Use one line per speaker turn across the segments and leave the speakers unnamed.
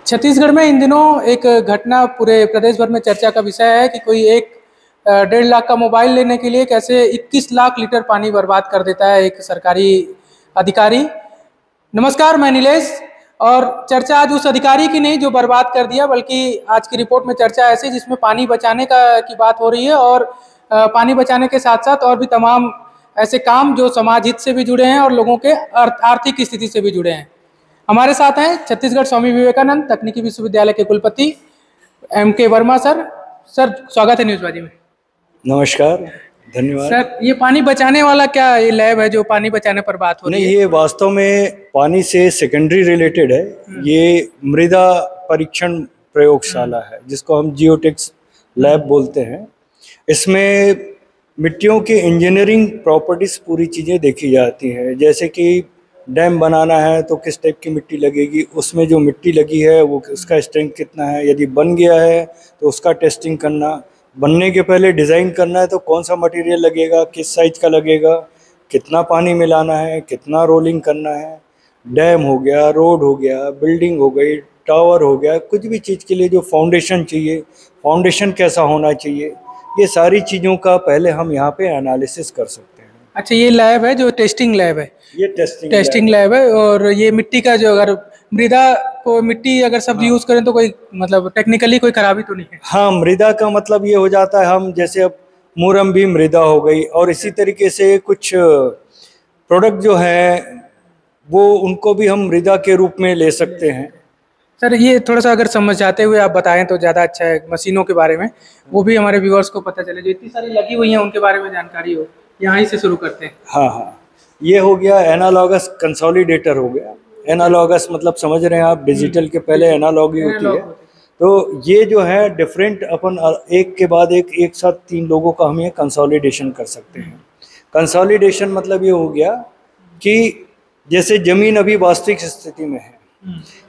छत्तीसगढ़ में इन दिनों एक घटना पूरे प्रदेश भर में चर्चा का विषय है कि कोई एक 1.5 लाख का मोबाइल लेने के लिए कैसे 21 लाख लीटर पानी बर्बाद कर देता है एक सरकारी अधिकारी। नमस्कार, मैं नीलेश। और चर्चा आज उस अधिकारी की नहीं जो बर्बाद कर दिया, बल्कि आज की रिपोर्ट में चर्चा ऐसी जिसमें पानी बचाने की बात हो रही है और पानी बचाने के साथ साथ और भी तमाम ऐसे काम जो समाज हित से भी जुड़े हैं और लोगों के आर्थिक स्थिति से भी जुड़े हैं। हमारे साथ हैं छत्तीसगढ़ स्वामी विवेकानंद तकनीकी विश्वविद्यालय के कुलपति M.K. वर्मा सर। स्वागत है न्यूज़बाजी में।
नमस्कार, धन्यवाद।
सर, ये पानी बचाने वाला क्या ये लैब है जो पानी बचाने पर बात हो रही है?
नहीं, ये वास्तव में पानी से सेकेंडरी रिलेटेड है। ये मृदा परीक्षण प्रयोगशाला है जिसको हम जियोटेक्स लैब बोलते हैं। इसमें मिट्टियों के इंजीनियरिंग प्रॉपर्टीज पूरी चीज़ें देखी जाती हैं, जैसे कि डैम बनाना है तो किस टाइप की मिट्टी लगेगी, उसमें जो मिट्टी लगी है वो उसका स्ट्रेंथ कितना है, यदि बन गया है तो उसका टेस्टिंग करना, बनने के पहले डिज़ाइन करना है तो कौन सा मटेरियल लगेगा, किस साइज का लगेगा, कितना पानी मिलाना है, कितना रोलिंग करना है। डैम हो गया, रोड हो गया, बिल्डिंग हो गई, टावर हो गया, कुछ भी चीज़ के लिए जो फाउंडेशन चाहिए, फाउंडेशन कैसा होना चाहिए, ये सारी चीज़ों का पहले हम यहाँ पे एनालिसिस कर सकते हैं।
अच्छा, ये लैब है जो टेस्टिंग लैब है?
ये
टेस्टिंग लैब है। और ये मिट्टी का जो अगर मृदा को मिट्टी अगर सब यूज करें तो कोई मतलब टेक्निकली कोई खराबी तो नहीं है?
हाँ, मृदा का मतलब ये हो जाता है, हम जैसे अब मुरम भी मृदा हो गई और इसी तरीके से कुछ प्रोडक्ट जो है वो उनको भी हम मृदा के रूप में ले सकते हैं।
सर, ये थोड़ा सा अगर समझाते हुए आप बताएं तो ज़्यादा अच्छा है, मशीनों के बारे में वो भी हमारे व्यूअर्स को पता चले, जो इतनी सारी लगी हुई हैं उनके बारे में जानकारी हो। यहाँ से शुरू करते हैं।
हाँ, ये हो गया एनालॉगस कंसोलिडेटर हो गया। एनालॉगस मतलब समझ रहे हैं आप, डिजिटल के पहले एनालॉग ही होती है। तो ये जो है डिफरेंट अपन एक के बाद एक साथ 3 लोगों का हम ये कंसोलिडेशन कर सकते हैं। कंसोलिडेशन मतलब ये हो गया कि जैसे जमीन अभी वास्तविक स्थिति में है,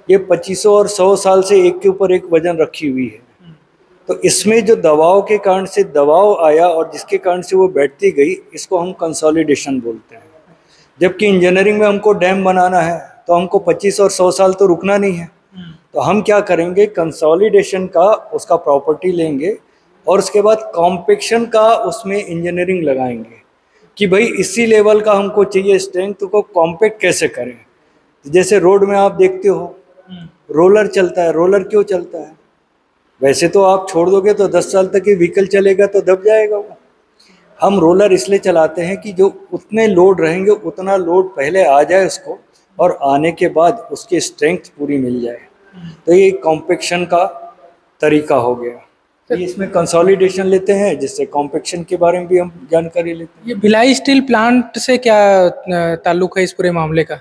ये 2500 और 100 साल से एक के ऊपर एक वजन रखी हुई है। तो इसमें जो दबाव के कारण से दबाव आया और जिसके कारण से वो बैठती गई, इसको हम कंसोलिडेशन बोलते हैं। जबकि इंजीनियरिंग में हमको डैम बनाना है तो हमको 25 और 100 साल तो रुकना नहीं है, तो हम क्या करेंगे, कंसोलिडेशन का उसका प्रॉपर्टी लेंगे और उसके बाद कॉम्पैक्शन का उसमें इंजीनियरिंग लगाएंगे कि भाई इसी लेवल का हमको चाहिए स्ट्रेंथ, तो को कॉम्पैक्ट कैसे करें। जैसे रोड में आप देखते हो रोलर चलता है। रोलर क्यों चलता है? वैसे तो आप छोड़ दोगे तो 10 साल तक ये व्हीकल चलेगा तो दब जाएगा वो। हम रोलर इसलिए चलाते हैं कि जो उतने लोड रहेंगे उतना लोड पहले आ जाए उसको, और आने के बाद उसकी स्ट्रेंथ पूरी मिल जाए। तो ये कॉम्पैक्शन का तरीका हो गया। ये इसमें कंसोलिडेशन लेते हैं जिससे कॉम्पैक्शन के बारे में भी हम जानकारी लेते हैं।
ये भिलाई स्टील प्लांट से क्या ताल्लुक है इस पूरे मामले का?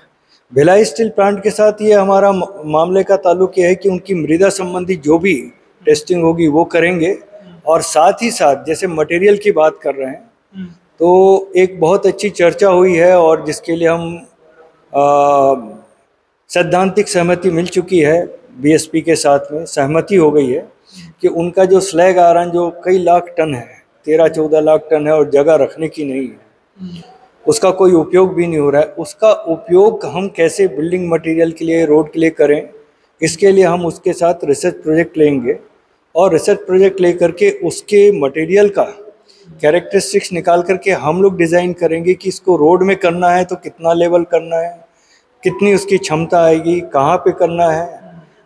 भिलाई स्टील प्लांट के साथ ये हमारा मामले का ताल्लुक ये है कि उनकी मृदा संबंधी जो भी टेस्टिंग होगी वो करेंगे, और साथ ही साथ जैसे मटेरियल की बात कर रहे हैं तो एक बहुत अच्छी चर्चा हुई है और जिसके लिए हम सैद्धांतिक सहमति मिल चुकी है। बीएसपी के साथ में सहमति हो गई है कि उनका जो स्लैग आयरन जो कई लाख टन है, 13-14 लाख टन है और जगह रखने की नहीं है, उसका कोई उपयोग भी नहीं हो रहा है। उसका उपयोग हम कैसे बिल्डिंग मटेरियल के लिए, रोड के लिए करें, इसके लिए हम उसके साथ रिसर्च प्रोजेक्ट लेंगे और रिसर्च प्रोजेक्ट लेकर के उसके मटेरियल का कैरेक्टरिस्टिक्स निकाल करके हम लोग डिज़ाइन करेंगे कि इसको रोड में करना है तो कितना लेवल करना है, कितनी उसकी क्षमता आएगी, कहाँ पे करना है।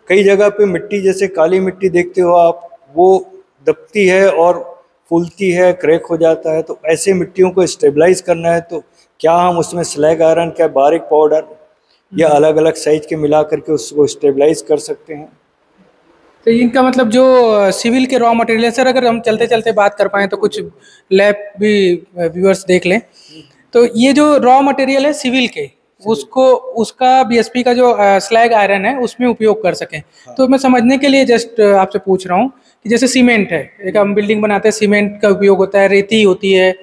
कई जगह पे मिट्टी, जैसे काली मिट्टी देखते हो आप, वो दबती है और फूलती है, क्रैक हो जाता है। तो ऐसे मिट्टियों को स्टेबलाइज करना है तो क्या हम उसमें स्लैग आयरन, क्या बारीक पाउडर या अलग अलग साइज के मिला करके उसको स्टेबलाइज कर सकते हैं।
तो इनका मतलब जो सिविल के रॉ मटेरियल, सर अगर हम चलते चलते बात कर पाएँ तो कुछ लैब भी व्यूअर्स देख लें, तो ये जो रॉ मटेरियल है सिविल के, उसको उसका बीएसपी का जो स्लैग आयरन है उसमें उपयोग कर सकें। हाँ। तो मैं समझने के लिए जस्ट आपसे पूछ रहा हूँ कि जैसे सीमेंट है, एक हम बिल्डिंग बनाते हैं, सीमेंट का उपयोग होता है, रेती होती है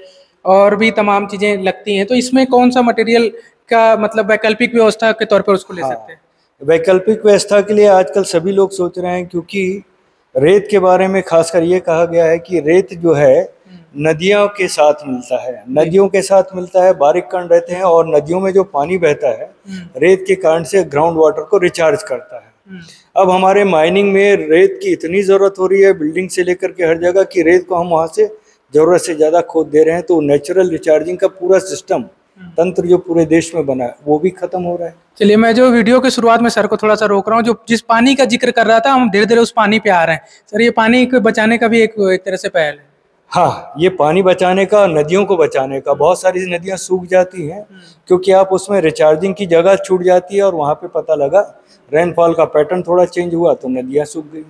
और भी तमाम चीज़ें लगती हैं, तो इसमें कौन सा मटेरियल का मतलब वैकल्पिक व्यवस्था के तौर पर उसको ले सकते हैं?
वैकल्पिक व्यवस्था के लिए आजकल सभी लोग सोच रहे हैं, क्योंकि रेत के बारे में खासकर ये कहा गया है कि रेत जो है नदियों के साथ मिलता है, नदियों के साथ मिलता है, बारीक कण रहते हैं और नदियों में जो पानी बहता है रेत के कारण से ग्राउंड वाटर को रिचार्ज करता है। अब हमारे माइनिंग में रेत की इतनी ज़रूरत हो रही है बिल्डिंग से लेकर के हर जगह की रेत को हम वहाँ से ज़रूरत से ज़्यादा खोद दे रहे हैं, तो नेचुरल रिचार्जिंग का पूरा सिस्टम तंत्र जो पूरे देश में बना है वो भी खत्म हो रहा है।
चलिए, मैं जो वीडियो के शुरुआत में सर को थोड़ा सा रोक रहा हूँ, जो जिस पानी का जिक्र कर रहा था, हम धीरे धीरे उस पानी पे आ रहे हैं। सर, ये पानी को बचाने का भी एक तरह से पहल है।
हाँ, ये पानी बचाने का, नदियों को बचाने का। बहुत सारी नदियां सूख जाती हैं क्योंकि आप उसमें रिचार्जिंग की जगह छूट जाती है और वहाँ पे पता लगा रेनफॉल का पैटर्न थोड़ा चेंज हुआ तो नदियां सूख गई,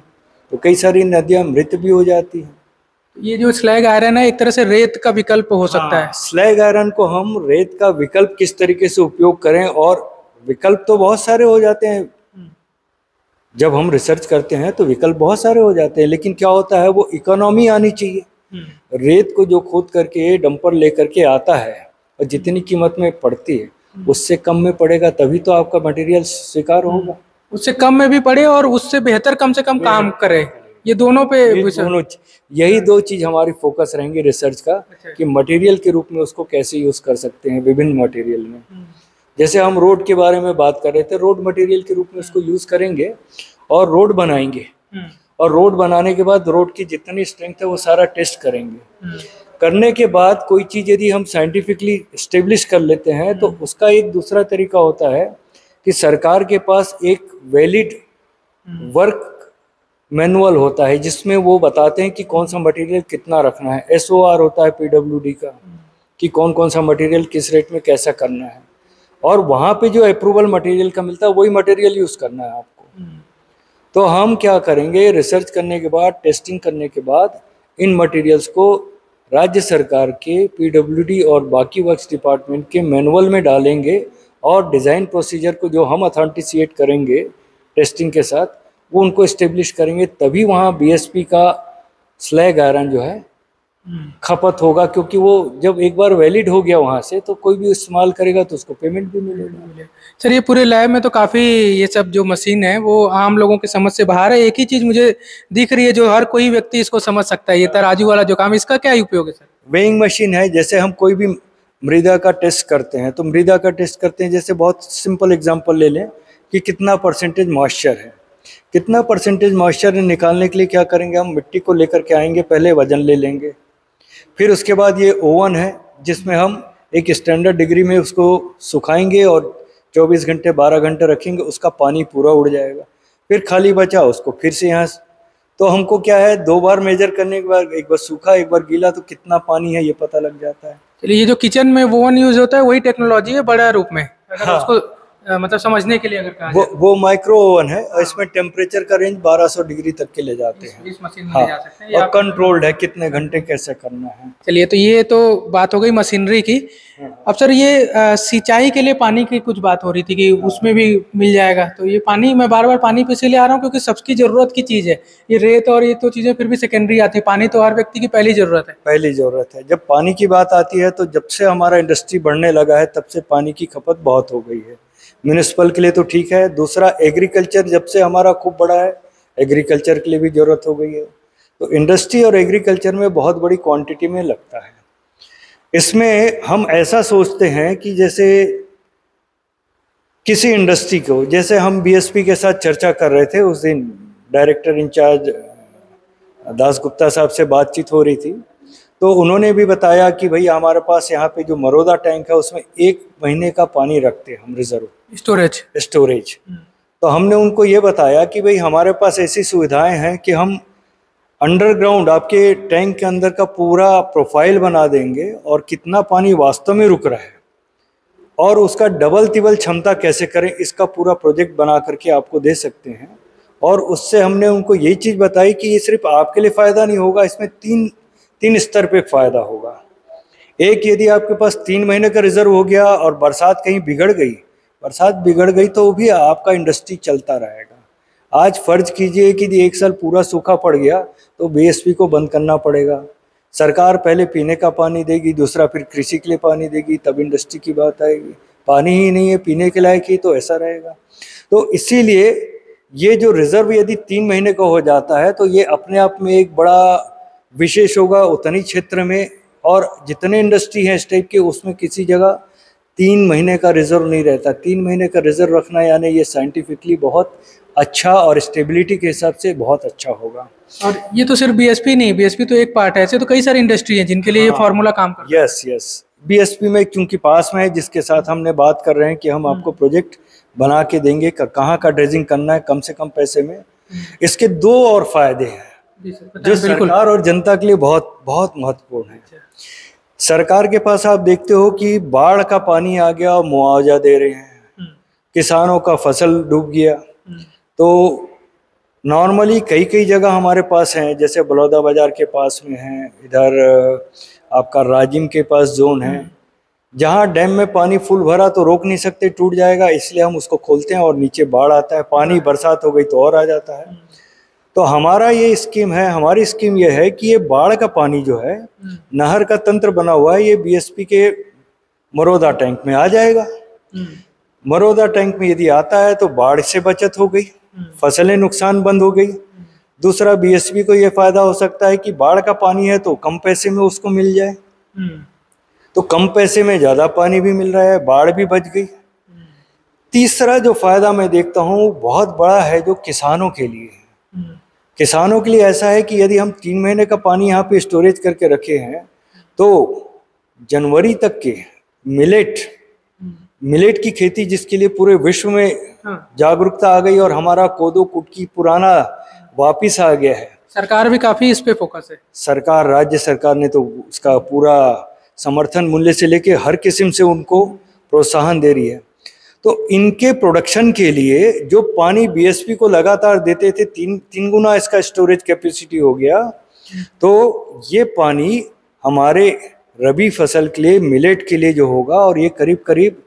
तो कई सारी नदियां मृत भी हो जाती हैं।
ये जो स्लैग आयरन है, एक तरह से रेत का विकल्प हो सकता है।
स्लैग आयरन को हम रेत का विकल्प किस तरीके से उपयोग करें, और विकल्प तो बहुत सारे हो जाते हैं। जब हम रिसर्च करते हैं तो विकल्प बहुत सारे हो जाते हैं, लेकिन क्या होता है, वो इकोनॉमी आनी चाहिए। रेत को जो खोद करके डंपर लेकर के आता है और जितनी कीमत में पड़ती है उससे कम में पड़ेगा, तभी तो आपका मटेरियल स्वीकार होगा।
उससे कम में भी पड़े और उससे बेहतर कम से कम काम करे, ये दोनों पे
यही दो चीज हमारी फोकस रहेंगे रिसर्च का, कि मटेरियल के रूप में उसको कैसे यूज कर सकते हैं विभिन्न मटेरियल में। जैसे हम रोड के बारे में बात कर रहे थे, रोड मटेरियल के रूप में उसको यूज करेंगे और रोड बनाएंगे, और रोड बनाने के बाद रोड की जितनी स्ट्रेंथ है वो सारा टेस्ट करेंगे। करने के बाद कोई चीज़ यदि हम साइंटिफिकली स्टेब्लिश कर लेते हैं तो उसका एक दूसरा तरीका होता है कि सरकार के पास एक वैलिड वर्क मैनुअल होता है जिसमें वो बताते हैं कि कौन सा मटेरियल कितना रखना है। SOR होता है PWD का, कि कौन कौन सा मटेरियल किस रेट में कैसा करना है, और वहाँ पे जो अप्रूवल मटेरियल का मिलता है वही मटेरियल यूज़ करना है आपको। तो हम क्या करेंगे, रिसर्च करने के बाद, टेस्टिंग करने के बाद इन मटेरियल्स को राज्य सरकार के PWD और बाकी वर्क्स डिपार्टमेंट के मैनुअल में डालेंगे, और डिज़ाइन प्रोसीजर को जो हम अथेंटिसिएट करेंगे टेस्टिंग के साथ, वो उनको इस्टेब्लिश करेंगे, तभी वहाँ BSP का स्लैग आयरन जो है खपत होगा। क्योंकि वो जब एक बार वैलिड हो गया वहाँ से, तो कोई भी इस्तेमाल करेगा तो उसको पेमेंट भी मिलेगा।
सर, ये पूरे लैब में तो काफ़ी ये सब जो मशीन है वो आम लोगों की समझ से बाहर है। एक ही चीज़ मुझे दिख रही है जो हर कोई व्यक्ति इसको समझ सकता है, ये तराजू वाला जो काम, इसका क्या उपयोग है सर?
वेइंग मशीन है। जैसे हम कोई भी मृदा का टेस्ट करते हैं, तो मृदा का टेस्ट करते हैं, जैसे बहुत सिंपल एग्जांपल ले लें कि कितना परसेंटेज मॉइस्चर है। कितना परसेंटेज मॉइस्चर निकालने के लिए क्या करेंगे, हम मिट्टी को लेकर के आएंगे, पहले वजन ले लेंगे, फिर उसके बाद ये ओवन है जिसमें हम एक स्टैंडर्ड डिग्री में उसको सुखाएंगे और 24 घंटे 12 घंटे रखेंगे, उसका पानी पूरा उड़ जाएगा। फिर खाली बचा उसको फिर से यहाँ, तो हमको क्या है, 2 बार मेजर करने के बाद, एक बार सूखा एक बार गीला, तो कितना पानी है ये पता लग जाता है।
चलिए, ये जो किचन में ओवन यूज होता है वही टेक्नोलॉजी है बड़ा रूप में, अगर उसको मतलब समझने के लिए अगर कहा जाए।
वो माइक्रो ओवन है और इसमें टेम्परेचर का रेंज 1200 डिग्री तक के ले जाते हैं।
इस मशीन में ले जा सकते हैं,
और कंट्रोल्ड है कितने घंटे कैसे करना है।
चलिए, तो ये तो बात हो गई मशीनरी की। अब सर, ये सिंचाई के लिए पानी की कुछ बात हो रही थी कि उसमें भी मिल जाएगा, तो ये पानी, मैं बार बार पानी पे इसलिए आ रहा हूँ क्योंकि सबकी जरूरत की चीज़ है ये रेत, और ये तो चीज़ें फिर भी सेकेंडरी आती है। पानी तो हर व्यक्ति की पहली जरूरत है।
पहली जरूरत है। जब पानी की बात आती है तो जब से हमारा इंडस्ट्री बढ़ने लगा है तब से पानी की खपत बहुत हो गई है। म्यूनिसिपल के लिए तो ठीक है, दूसरा एग्रीकल्चर जब से हमारा खूब बड़ा है, एग्रीकल्चर के लिए भी जरूरत हो गई है। तो इंडस्ट्री और एग्रीकल्चर में बहुत बड़ी क्वांटिटी में लगता है। इसमें हम ऐसा सोचते हैं कि जैसे किसी इंडस्ट्री को, जैसे हम BSP के साथ चर्चा कर रहे थे उस दिन, डायरेक्टर इंचार्ज दास गुप्ता साहब से बातचीत हो रही थी, तो उन्होंने भी बताया कि भाई हमारे पास यहाँ पे जो मरोदा टैंक है उसमें 1 महीने का पानी रखते हैं हम, रिजर्व स्टोरेज। तो हमने उनको ये बताया कि भाई हमारे पास ऐसी सुविधाएं हैं कि हम अंडरग्राउंड आपके टैंक के अंदर का पूरा प्रोफाइल बना देंगे और कितना पानी वास्तव में रुक रहा है और उसका डबल तिबल क्षमता कैसे करें, इसका पूरा प्रोजेक्ट बना करके आपको दे सकते हैं। और उससे हमने उनको यही चीज़ बताई कि ये सिर्फ आपके लिए फ़ायदा नहीं होगा, इसमें तीन स्तर पे फ़ायदा होगा। एक, यदि आपके पास 3 महीने का रिजर्व हो गया और बरसात कहीं बिगड़ गई तो भी आपका इंडस्ट्री चलता रहेगा। आज फर्ज कीजिए कि 1 साल पूरा सूखा पड़ गया तो BSP को बंद करना पड़ेगा। सरकार पहले पीने का पानी देगी, दूसरा फिर कृषि के लिए पानी देगी, तब इंडस्ट्री की बात आएगी। पानी ही नहीं है पीने के लायक ही, तो ऐसा रहेगा। तो इसीलिए ये जो रिजर्व यदि 3 महीने का हो जाता है तो ये अपने आप में एक बड़ा विशेष होगा उतनी क्षेत्र में। और जितने इंडस्ट्री हैं इस टाइप के, उसमें किसी जगह 3 महीने का रिजर्व नहीं रहता। 3 महीने का रिजर्व रखना यानी ये साइंटिफिकली बहुत अच्छा और स्टेबिलिटी के हिसाब से बहुत अच्छा होगा।
और ये तो सिर्फ बीएसपी नहीं, बीएसपी तो एक पार्ट है, ऐसे तो कई सारी इंडस्ट्री है जिनके लिए ये फार्मूला काम करता है।
यस, बीएसपी में क्योंकि पास में है, जिसके साथ हमने बात कर रहे हैं कि हम आपको प्रोजेक्ट बना के देंगे, कहाँ का ड्रेजिंग करना है कम से कम पैसे में। इसके दो और फायदे हैं जो सरकार और जनता के लिए बहुत बहुत महत्वपूर्ण है। सरकार के पास आप देखते हो कि बाढ़ का पानी आ गया और मुआवजा दे रहे हैं, किसानों का फसल डूब गया। तो नॉर्मली कई जगह हमारे पास हैं, जैसे बलौदा बाजार के पास में है, इधर आपका राजिम के पास जोन है, जहाँ डैम में पानी फुल भरा तो रोक नहीं सकते, टूट जाएगा, इसलिए हम उसको खोलते हैं और नीचे बाढ़ आता है, पानी बरसात हो गई तो और आ जाता है। तो हमारा ये स्कीम है, हमारी स्कीम ये है कि ये बाढ़ का पानी जो है, नहर का तंत्र बना हुआ है, ये बीएसपी के मरोदा टैंक में आ जाएगा। मरोदा टैंक में यदि आता है तो बाढ़ से बचत हो गई, फसलें नुकसान बंद हो गई। दूसरा, बीएसपी को ये फायदा हो सकता है कि बाढ़ का पानी है तो कम पैसे में उसको मिल जाए, तो कम पैसे में ज्यादा पानी भी मिल रहा है, बाढ़ भी बच गई। तीसरा जो फायदा मैं देखता हूँ बहुत बड़ा है, जो किसानों के लिए है। किसानों के लिए ऐसा है कि यदि हम 3 महीने का पानी यहाँ पे स्टोरेज करके रखे हैं तो जनवरी तक के मिलेट की खेती, जिसके लिए पूरे विश्व में जागरूकता आ गई और हमारा कोदो कुटकी पुराना वापिस आ गया है।
सरकार भी काफी इस पे फोकस है।
सरकार, राज्य सरकार ने तो उसका पूरा समर्थन मूल्य से लेके हर किस्म से उनको प्रोत्साहन दे रही है। तो इनके प्रोडक्शन के लिए जो पानी बीएसपी को लगातार देते थे, तीन गुना इसका स्टोरेज कैपेसिटी हो गया। तो ये पानी हमारे रबी फसल के लिए, मिलेट के लिए जो होगा, और ये करीब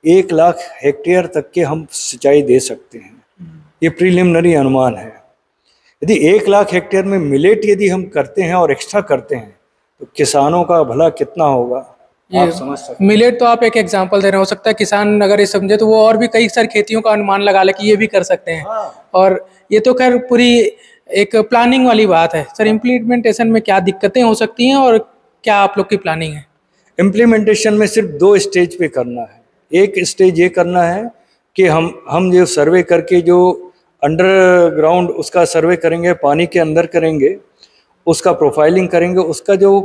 1 लाख हेक्टेयर तक के हम सिंचाई दे सकते हैं। ये प्रीलिमिनरी अनुमान है। यदि 1 लाख हेक्टेयर में मिलेट यदि हम करते हैं और एक्स्ट्रा करते हैं तो किसानों का भला कितना होगा, आप समझ सकते हैं।
मिलेट तो आप एक एग्जांपल दे रहे, हो सकता है किसान अगर ये समझे तो वो और भी कई सारी खेतियों का अनुमान लगा ले कि ये भी कर सकते हैं। और ये तो खैर पूरी एक प्लानिंग वाली बात है। सर, इम्प्लीमेंटेशन में क्या दिक्कतें हो सकती हैं और क्या आप लोग की प्लानिंग है?
इम्प्लीमेंटेशन में सिर्फ 2 स्टेज पे करना है। एक स्टेज ये करना है कि हम जो सर्वे करके जो अंडरग्राउंड उसका सर्वे करेंगे, पानी के अंदर करेंगे, उसका प्रोफाइलिंग करेंगे, उसका जो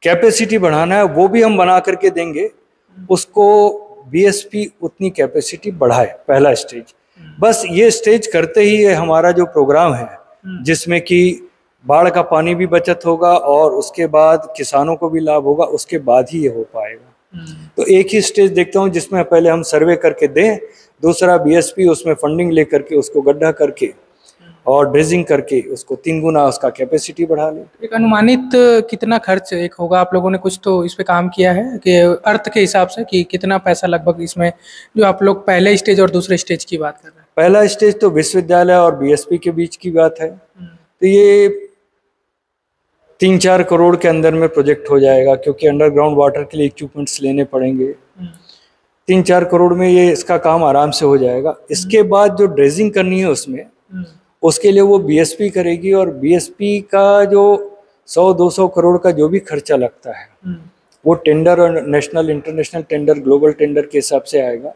कैपेसिटी बढ़ाना है वो भी हम बना करके देंगे, उसको बीएसपी उतनी कैपेसिटी बढ़ाए, पहला स्टेज। बस ये स्टेज करते ही ये हमारा जो प्रोग्राम है, जिसमें कि बाढ़ का पानी भी बचत होगा और उसके बाद किसानों को भी लाभ होगा, उसके बाद ही ये हो पाएगा। तो एक ही स्टेज देखता हूँ जिसमें पहले हम सर्वे करके दें, दूसरा बीएसपी उसमें फंडिंग लेकर के उसको गड्ढा करके और ड्रेजिंग करके उसको 3 गुना उसका कैपेसिटी बढ़ा ले।
एक अनुमानित कितना खर्च एक होगा? आप लोगों ने कुछ तो इस पे काम किया है कि अर्थ के हिसाब से कि कितना पैसा लगभग इसमें, जो आप लोग पहले स्टेज और दूसरे स्टेज की बात कर रहे हैं?
पहला स्टेज तो विश्वविद्यालय और बीएसपी के बीच की बात है, तो ये 3-4 करोड़ के अंदर में प्रोजेक्ट हो जाएगा, क्योंकि अंडरग्राउंड वाटर के लिए इक्विपमेंट्स लेने पड़ेंगे। 3-4 करोड़ में ये इसका काम आराम से हो जाएगा। इसके बाद जो ड्रेजिंग करनी है उसमें, उसके लिए वो बीएसपी करेगी, और बीएसपी का जो 100-200 करोड़ का जो भी खर्चा लगता है वो टेंडर और national international tender, global tender के हिसाब से आएगा।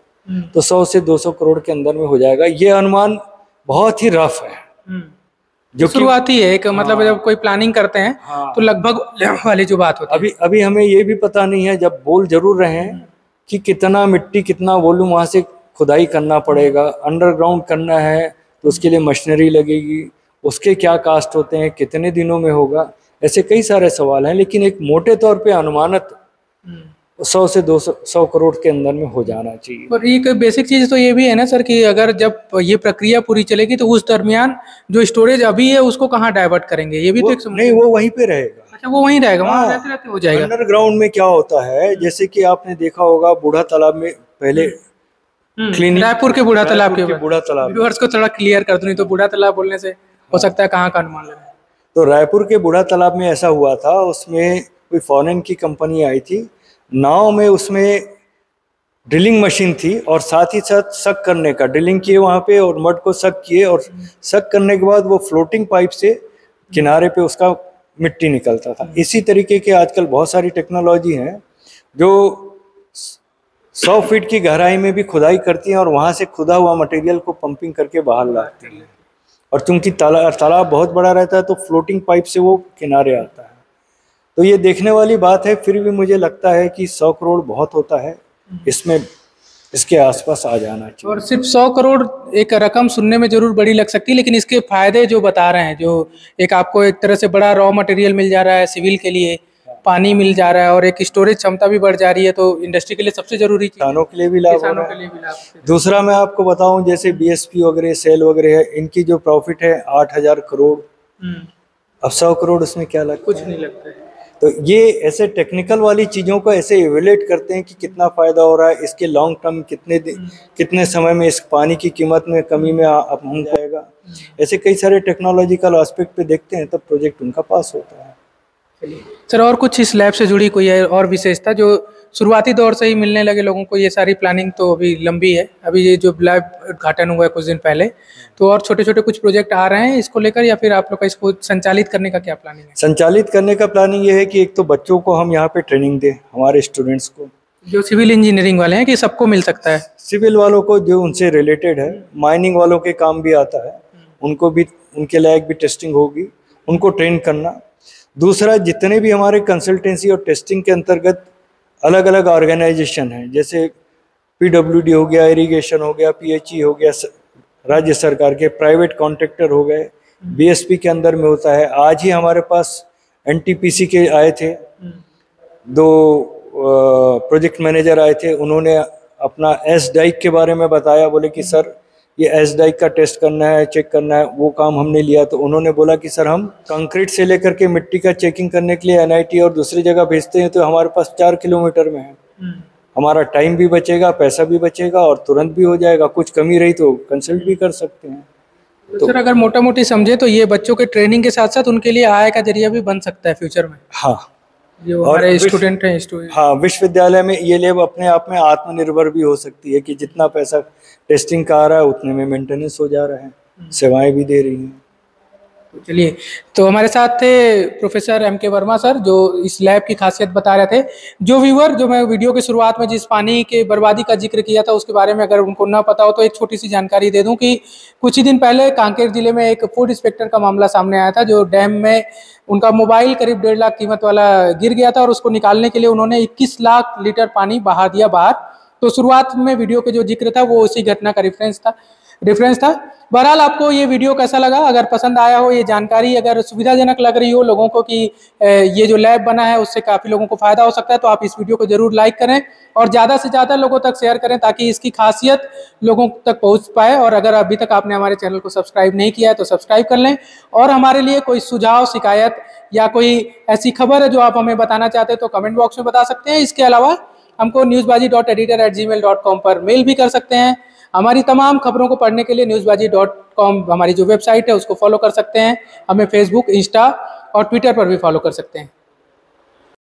तो 100 से 200 करोड़ के अंदर में हो जाएगा। ये अनुमान बहुत ही रफ है, जो
शुरुआती है। एक मतलब जब कोई प्लानिंग करते हैं तो लगभग वाली जो बात होती है।
अभी हमें ये भी पता नहीं है, जब बोल जरूर रहे हैं कि कितना मिट्टी, कितना वॉल्यूम वहाँ से खुदाई करना पड़ेगा, अंडरग्राउंड करना है तो उसके लिए मशीनरी लगेगी, उसके क्या कास्ट होते हैं, कितने दिनों में होगा, ऐसे कई सारे सवाल हैं। लेकिन एक मोटे तौर पे अनुमानित 100 से 200 करोड़ के अंदर में हो जाना चाहिए।
और एक बेसिक चीज तो ये भी है ना सर कि अगर जब ये प्रक्रिया पूरी चलेगी तो उस दरमियान जो स्टोरेज अभी है उसको कहाँ डाइवर्ट करेंगे? ये भी तो एक
नहीं, वो वहीं पे रहेगा।
अच्छा, वो वहीं रहेगा, वहाँ रहते रहते हो जाएगा।
अंडरग्राउंड में क्या होता है, जैसे कि आपने देखा होगा बूढ़ा तालाब में पहले
रायपुर के बूढ़ा तालाब के
बूढ़ा तालाब,
व्यूअर्स को थोड़ा क्लियर कर दो, नहीं तो बूढ़ा तालाब बोलने से हो सकता है कहाँ का अनुमान लगे।
तो रायपुर के बूढ़ा तालाब में ऐसा हुआ था, उसमें कोई फॉरेन की कंपनी आई थी, नाव में उसमें ड्रिलिंग मशीन थी और साथ ही साथ सक करने का, ड्रिलिंग किए वहाँ पे और मड को सक किए, और सक करने के बाद वो फ्लोटिंग पाइप से किनारे पे उसका मिट्टी निकलता था। इसी तरीके के आजकल बहुत सारी टेक्नोलॉजी हैं जो 100 फीट की गहराई में भी खुदाई करती हैं और वहाँ से खुदा हुआ मटेरियल को पंपिंग करके बाहर लाती हैं। और चूंकि तालाब बहुत बड़ा रहता है तो फ्लोटिंग पाइप से वो किनारे आता है। तो ये देखने वाली बात है। फिर भी मुझे लगता है कि 100 करोड़ बहुत होता है, इसमें इसके आसपास आ जाना चाहिए।
और सिर्फ 100 करोड़ एक रकम सुनने में जरूर बड़ी लग सकती है, लेकिन इसके फायदे जो बता रहे हैं, जो एक आपको एक तरह से बड़ा रॉ मटेरियल मिल जा रहा है सिविल के लिए, पानी मिल जा रहा है और एक स्टोरेज क्षमता भी बढ़ जा रही है, तो इंडस्ट्री के लिए सबसे जरूरी चीज,
किसानों के लिए भी लाभ हो रहा है। दूसरा मैं आपको बताऊं, जैसे बीएसपी वगैरह सेल वगैरह है, इनकी जो प्रॉफिट है 8000 करोड़, अब 100 करोड़ उसमें क्या लगता है?
कुछ नहीं लगता है।
तो ये ऐसे टेक्निकल वाली चीज़ों को ऐसे इवेल्युएट करते हैं कि कितना फ़ायदा हो रहा है, इसके लॉन्ग टर्म कितने समय में इस पानी की कीमत में कमी में हम जाएगा। ऐसे कई सारे टेक्नोलॉजिकल एस्पेक्ट पे देखते हैं, तब प्रोजेक्ट उनका पास होता है।
सर, और कुछ इस लैब से जुड़ी कोई है और विशेषता जो शुरुआती दौर से ही मिलने लगे लोगों को? ये सारी प्लानिंग तो अभी लंबी है, अभी ये जो लैब उद्घाटन हुआ है कुछ दिन पहले, तो और छोटे छोटे कुछ प्रोजेक्ट आ रहे हैं इसको लेकर, या फिर आप लोग का इसको संचालित करने का क्या प्लानिंग है?
संचालित करने का प्लानिंग ये है कि एक तो बच्चों को हम यहाँ पे ट्रेनिंग दें, हमारे स्टूडेंट्स को
जो सिविल इंजीनियरिंग वाले हैं, कि सबको मिल सकता है?
सिविल वालों को जो उनसे रिलेटेड है, माइनिंग वालों के काम भी आता है, उनको भी उनके लायक भी टेस्टिंग होगी, उनको ट्रेन करना। दूसरा, जितने भी हमारे कंसल्टेंसी और टेस्टिंग के अंतर्गत अलग अलग ऑर्गेनाइजेशन हैं, जैसे पीडब्ल्यूडी हो गया, इरिगेशन हो गया, पीएचई हो गया, राज्य सरकार के प्राइवेट कॉन्ट्रैक्टर हो गए, बीएसपी के अंदर में होता है। आज ही हमारे पास एनटीपीसी के आए थे, 2 प्रोजेक्ट मैनेजर आए थे, उन्होंने अपना एस डाइक के बारे में बताया, बोले कि सर ये एस डाइक का टेस्ट करना है, चेक करना है, वो काम हमने लिया। तो उन्होंने बोला कि सर हम कंक्रीट से लेकर के मिट्टी का चेकिंग करने के लिए एनआईटी और दूसरी जगह भेजते हैं, तो हमारे पास 4 किलोमीटर में है, हमारा टाइम भी बचेगा, पैसा भी बचेगा और तुरंत भी हो जाएगा। कुछ कमी रही तो कंसल्ट भी कर सकते हैं।
तो सर, अगर मोटा मोटी समझे तो ये बच्चों के ट्रेनिंग के साथ साथ उनके लिए आय का जरिया भी बन सकता है फ्यूचर में।
हाँ,
जो हमारे स्टूडेंट हैं,
हाँ, विश्वविद्यालय में ये लैब अपने आप में आत्मनिर्भर भी हो सकती है कि जितना पैसा टेस्टिंग का आ रहा है उतने में मेंटेनेंस हो जा रहा है, सेवाएं भी दे रही हैं।
चलिए, तो हमारे साथ थे प्रोफेसर एम.के. वर्मा सर, जो इस लैब की खासियत बता रहे थे। जो व्यूअर, जो मैं वीडियो के शुरुआत में जिस पानी के बर्बादी का जिक्र किया था उसके बारे में अगर उनको ना पता हो तो एक छोटी सी जानकारी दे दूं कि कुछ ही दिन पहले कांकेर जिले में एक फूड इंस्पेक्टर का मामला सामने आया था, जो डैम में उनका मोबाइल करीब 1.5 लाख कीमत वाला गिर गया था और उसको निकालने के लिए उन्होंने 21 लाख लीटर पानी बहा दिया बाहर। तो शुरुआत में वीडियो के जो जिक्र था वो उसी घटना का रेफरेंस था। बहरहाल, आपको ये वीडियो कैसा लगा? अगर पसंद आया हो, ये जानकारी अगर सुविधाजनक लग रही हो लोगों को कि ये जो लैब बना है उससे काफ़ी लोगों को फ़ायदा हो सकता है, तो आप इस वीडियो को ज़रूर लाइक करें और ज़्यादा से ज़्यादा लोगों तक शेयर करें ताकि इसकी खासियत लोगों तक पहुंच पाए। और अगर अभी तक आपने हमारे चैनल को सब्सक्राइब नहीं किया है तो सब्सक्राइब कर लें। और हमारे लिए कोई सुझाव, शिकायत या कोई ऐसी खबर है जो आप हमें बताना चाहते हैं तो कमेंट बॉक्स में बता सकते हैं। इसके अलावा हमको newsbaji.editor@gmail.com पर मेल भी कर सकते हैं। हमारी तमाम खबरों को पढ़ने के लिए newsbaji.com हमारी जो वेबसाइट है उसको फॉलो कर सकते हैं। हमें फेसबुक, इंस्टा और ट्विटर पर भी फॉलो कर सकते हैं।